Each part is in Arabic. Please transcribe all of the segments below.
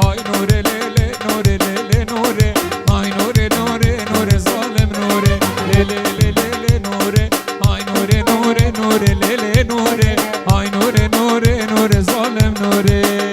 های نوره لیلی نوره لیلی نوره های نوره نوره نوره ظالم نوره لیلی لیلی نوره های نوره نوره نوره لیلی نوره های نوره نوره نوره ظالم نوره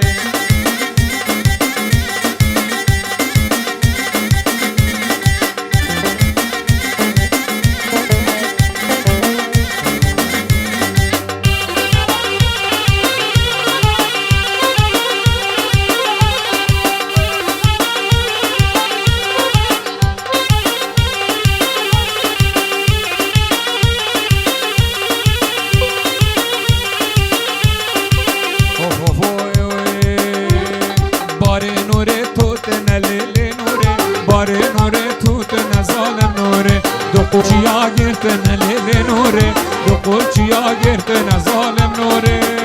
چیا گرتن لیل نوره دو قول چیا گرتن ظالم نوره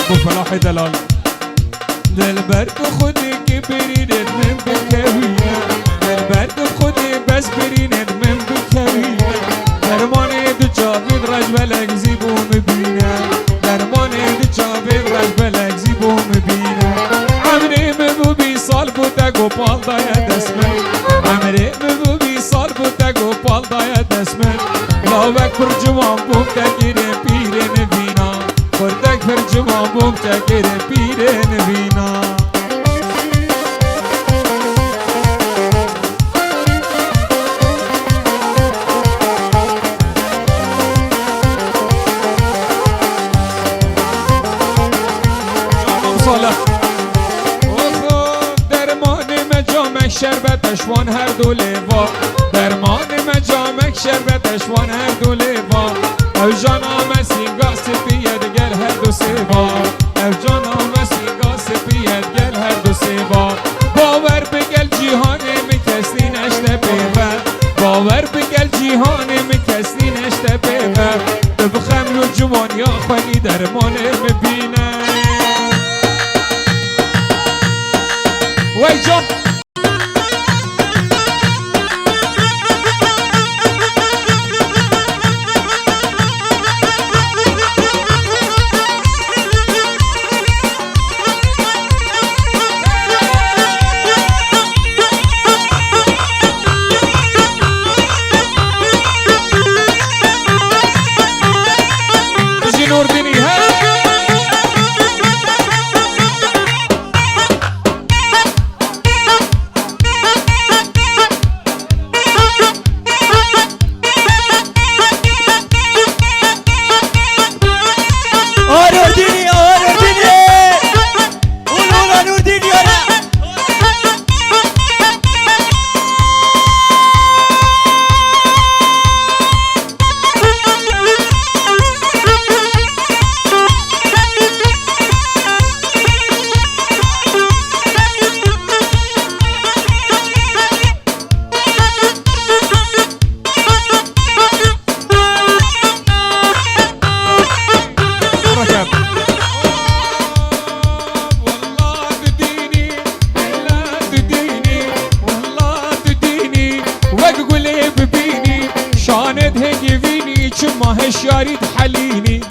بو فلاح دلال دلبر تو خودی که برینت من بکویه دلبر تو خودی بس برینت من بکویه درمانه دو جاوید رجبلک زیبو مبینه درمانه دو جاوید رجبلک زیبو مبینه عمری مبو بی سال بوده گوپال داید اسمه عمری مبو بی سال بوده گوپال داید اسمه لاوک پر جوان بوم تگیره پیره نبینا پردک پر جوان بوم تگیره پیره نبینا شربتش وان هر دو لیوا درمان مجامک شربتش وان هر دو لیوا او جانا مسیگا سپید گل هر دو سیوا او جانا مسیگا سپید گل هر دو سیوا باور بگل جیهان مکسلی نشته بیوه باور بگل جیهان مکسلی نشته بیوه بخم رو جوان یا خونی درمان مبینه وی جان ماهش ياريد حليني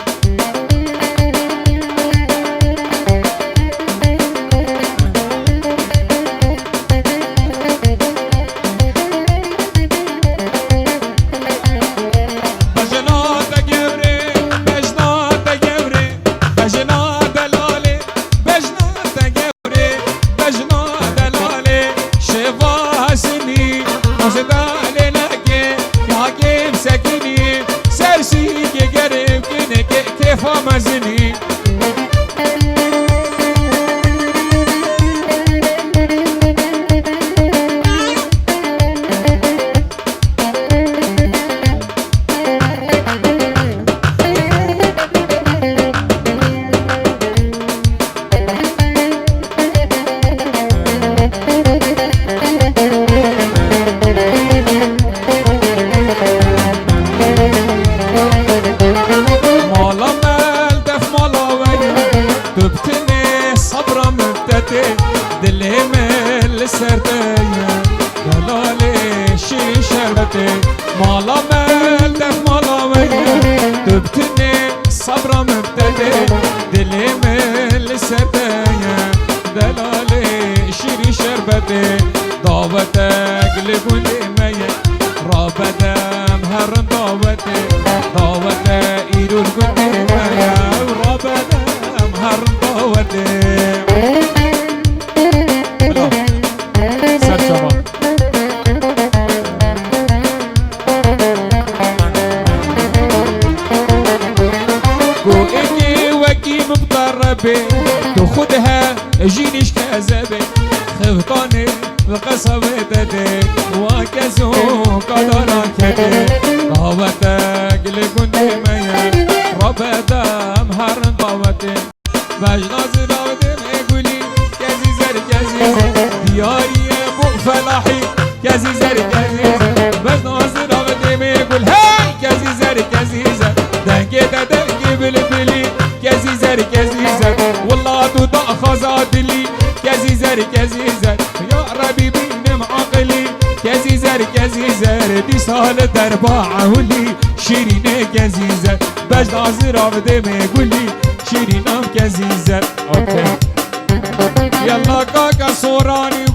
مزني دلي من السردية دلالي شي شربتي مالا مال دف مالا ويا تبتني صبرا مبتدي دلي من السردية دلالي شي شربتي دعوتك لكل مية رابدم هرن دعوتي إيرو لكل مية ورابدم هرن دعوتي تاخدها جينيش كذبة خفطاني بقصبة تدي وكزو قدرا كدي ضوتك لكنت ميا ربدا مهرن ضوتي بجناز ضوتي ميقولي كزيزر كزيزر دياري ابو فلاحي كزيزر كزيزر بجناز ضوتي ميقول هاي كزيزر كزيزر دنكي تدنكي بلبلي كزيزر كزيزر زر كزي زر يا ربي بينم عقلي كزي زر كزي زر دي سال درباعه لي شيرين كزي زر بجد عزر عبده ميقولي شيرين ام كزي زر اوكي يلا كاكا صوراني